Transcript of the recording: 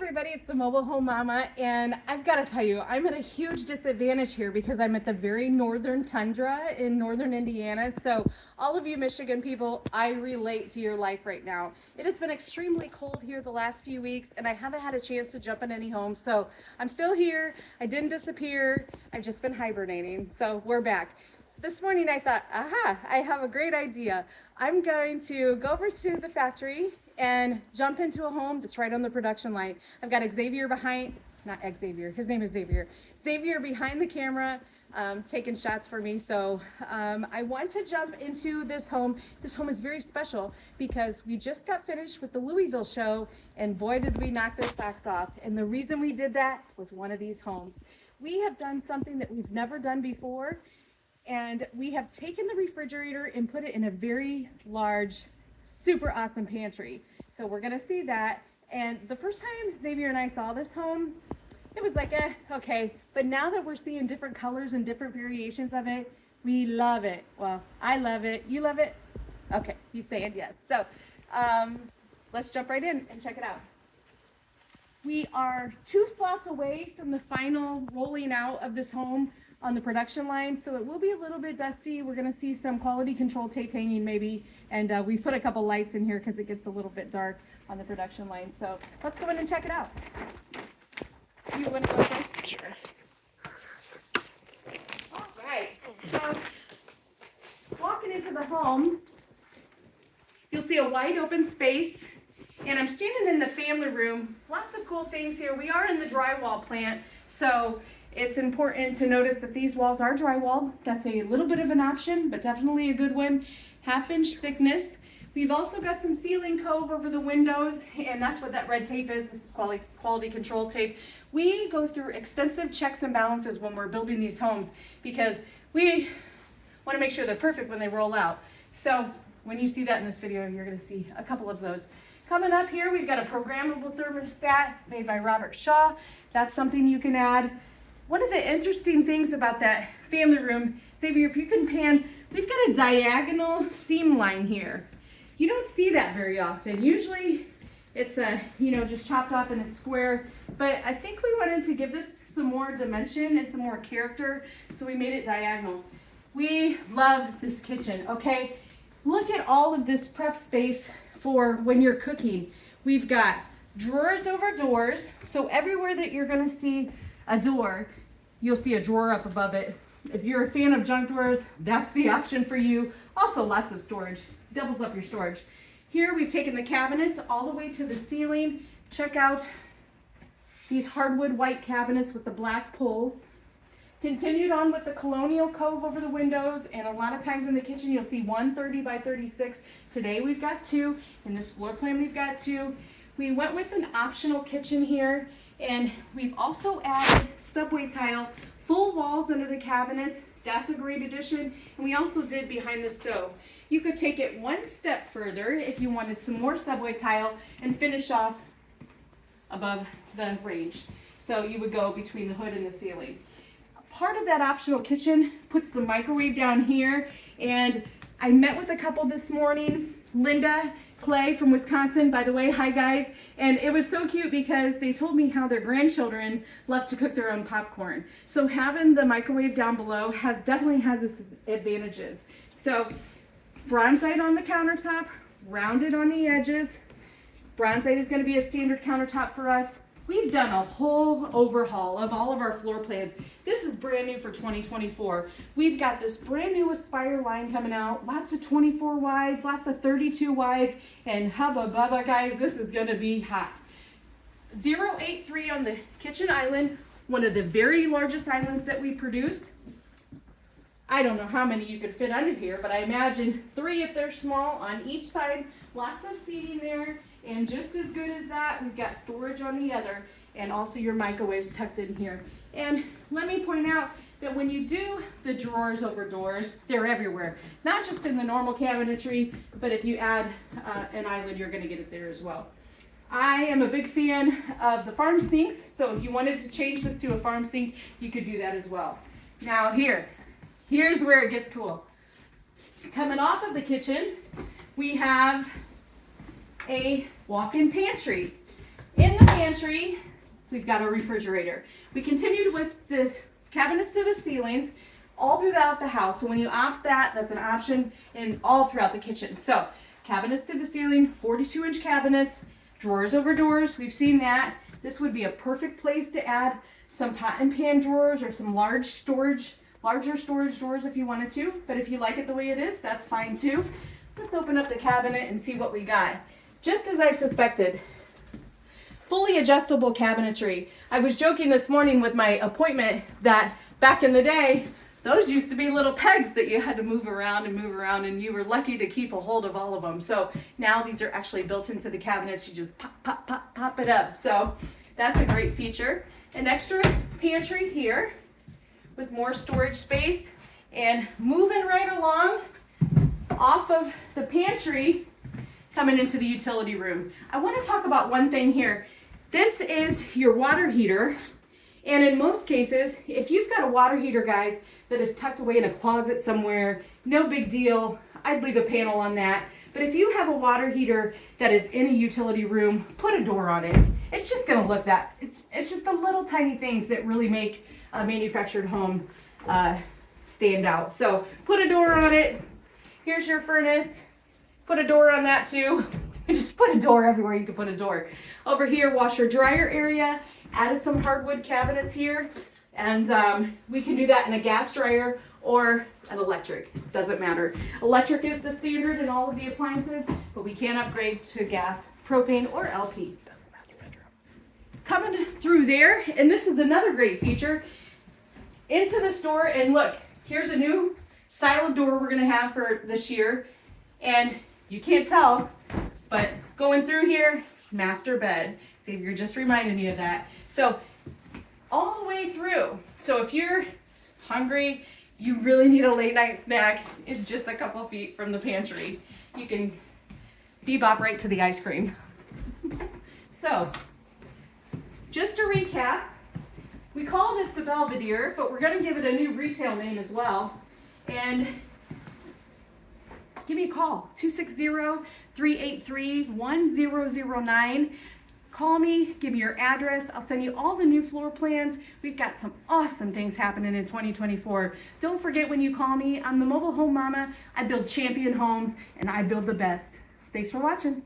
everybody, it's the Mobile Home Mama, and I've got to tell you, I'm at a huge disadvantage here because I'm at the very northern tundra in northern Indiana. So all of you Michigan people, I relate to your life right now. It has been extremely cold here the last few weeks, and I haven't had a chance to jump in any homes. So I'm still here. I didn't disappear. I've just been hibernating. So we're back. This morning I thought, aha, I have a great idea. I'm going to go over to the factory and jump into a home that's right on the production line. I've got Xavier behind, not Xavier, his name is Xavier. Xavier behind the camera taking shots for me. So I want to jump into this home. This home is very special because we just got finished with the Louisville show, and boy did we knock their socks off. And the reason we did that was one of these homes. We have done something that we've never done before, and we have taken the refrigerator and put it in a very large, super awesome pantry. So we're gonna see that. And the first time Xavier and I saw this home, it was like, okay. But now that we're seeing different colors and different variations of it, we love it. Well, I love it. You love it? Okay, you saying yes. So let's jump right in and check it out. We are 2 slots away from the final rolling out of this home on the production line, so it will be a little bit dusty. We're going to see some quality control tape hanging maybe, and we've put a couple lights in here because it gets a little bit dark on the production line. So let's go in and check it out. You want to go first? Sure. All right, so walking into the home, you'll see a wide open space, and I'm standing in the family room. Lots of cool things here. We are in the drywall plant, so it's important to notice that these walls are drywall. That's a little bit of an option, but definitely a good one. 1/2 inch thickness. We've also got some ceiling cove over the windows, and that's what that red tape is. This is quality control tape. We go through extensive checks and balances when we're building these homes because we want to make sure they're perfect when they roll out. So when you see that in this video, you're going to see a couple of those. Coming up here, we've got a programmable thermostat made by Robert Shaw. That's something you can add. One of the interesting things about that family room, Xavier, if you can pan, we've got a diagonal seam line here. You don't see that very often. Usually it's just chopped off and it's square, but I think we wanted to give this some more dimension and some more character, so we made it diagonal. We love this kitchen, okay? Look at all of this prep space for when you're cooking. We've got drawers over doors, so everywhere that you're gonna see a door, you'll see a drawer up above it. If you're a fan of junk drawers, that's the option for you. Also lots of storage, doubles up your storage. Here we've taken the cabinets all the way to the ceiling. Check out these hardwood white cabinets with the black pulls. Continued on with the colonial cove over the windows, and a lot of times in the kitchen you'll see 130 by 36. Today we've got 2. In this floor plan we've got 2. We went with an optional kitchen here, and we've also added subway tile, full walls under the cabinets. That's a great addition. And we also did behind the stove. You could take it one step further if you wanted some more subway tile and finish off above the range. So you would go between the hood and the ceiling. Part of that optional kitchen puts the microwave down here, and I met with a couple this morning, Linda, Clay from Wisconsin, by the way, hi guys, and it was so cute because they told me how their grandchildren love to cook their own popcorn. So having the microwave down below definitely has its advantages. So bronzite on the countertop, rounded on the edges. Bronzite is going to be a standard countertop for us. We've done a whole overhaul of all of our floor plans. This is brand new for 2024. We've got this brand new Aspire line coming out, lots of 24 wides, lots of 32 wides, and hubba bubba guys, this is gonna be hot. 083 on the kitchen island, one of the very largest islands that we produce. I don't know how many you could fit under here, but I imagine 3 if they're small on each side. Lots of seating there. And just as good as that, we've got storage on the other, and also your microwaves tucked in here. And let me point out that when you do the drawers over doors, they're everywhere. Not just in the normal cabinetry, but if you add an island, you're gonna get it there as well. I am a big fan of the farm sinks, so if you wanted to change this to a farm sink, you could do that as well. Now here's where it gets cool. Coming off of the kitchen, we have a walk-in pantry. In the pantry, we've got a refrigerator. We continued with the cabinets to the ceilings all throughout the house. So when you opt that, that's an option in all throughout the kitchen. So cabinets to the ceiling, 42-inch cabinets, drawers over doors. We've seen that. This would be a perfect place to add some pot and pan drawers or some larger storage drawers if you wanted to. But if you like it the way it is, that's fine too. Let's open up the cabinet and see what we got. Just as I suspected, fully adjustable cabinetry. I was joking this morning with my appointment that back in the day, those used to be little pegs that you had to move around, and you were lucky to keep a hold of all of them. So now these are actually built into the cabinets. You just pop it up. So that's a great feature. An extra pantry here with more storage space. And moving right along off of the pantry, coming into the utility room. I want to talk about one thing here. This is your water heater. And in most cases, if you've got a water heater, guys, that is tucked away in a closet somewhere, no big deal. I'd leave a panel on that. But if you have a water heater that is in a utility room, put a door on it. It's just gonna look that. It's just the little tiny things that really make a manufactured home stand out. So put a door on it. Here's your furnace. Put a door on that too. Just put a door everywhere you can put a door. Over here, washer dryer area. Added some hardwood cabinets here. And we can do that in a gas dryer or an electric. Doesn't matter. Electric is the standard in all of the appliances, but we can upgrade to gas, propane, or LP. That's the master bedroom. Coming through there, and this is another great feature, into the store, and look, here's a new style of door we're gonna have for this year. And you can't tell, but going through here, master bed. Xavier just reminded me of that. So all the way through. So if you're hungry, you really need a late night snack, it's just a couple feet from the pantry. You can bebop right to the ice cream. So just to recap, we call this the Belvedere, but we're gonna give it a new retail name as well. And give me a call, 260-383-1009. Call me, give me your address. I'll send you all the new floor plans. We've got some awesome things happening in 2024. Don't forget when you call me, I'm the mobile home mama. I build champion homes and I build the best. Thanks for watching.